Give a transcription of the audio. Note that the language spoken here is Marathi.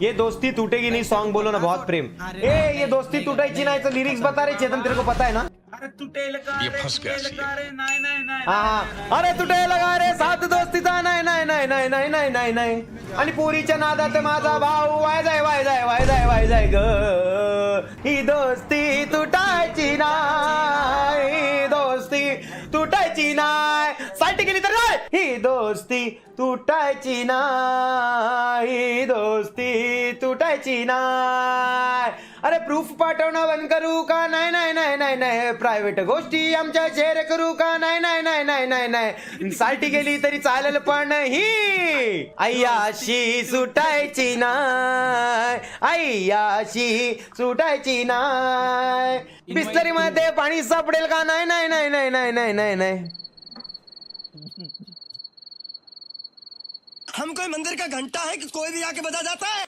ये दोस्ती टूटेगी नहीं सॉन्ग बोलो ना बहुत प्रेम। ए ये दोस्ती टूटायची नाही लिरिक्स बता रे चेतन, तेरे को पता है ना? अरे तुटेल का रे, तुटेल का रे, नाही नाही नाही हाँ अरे तुटे लगा रे साथ दोस्तीचा नाही नाही नाही नाही नाही नाही नाही नाही आणि पोरीच्या नादात माझा भाऊ वाय जाय वाय जाय वाय जाय वाय जाय ग, ही दोस्ती तुटायची नाही, दोस्ती तुटायची नाही, साठी गेली तर नाही, ही दोस्ती तुटायची नाही, दोस्ती तुटायची नाही। अरे प्रूफ पाठवणं बंद करू का? नाही नाही नाही नाही नाही, प्रायव्हेट गोष्टी आमच्या शेअर करू का? नाही नाही नाही नाही नाही नाही, साठी गेली तरी चालेल पण ही अय्याशी सुटायची नाही, अय्याशी सुटायची नाही। बिस्लरी मध्ये पाणी सापडेल का? नाही नाही नाही नाही नाही नाही नाही नाही। हम कोई मंदिर का घंटा है कि कोई भी आके बजा जाता है।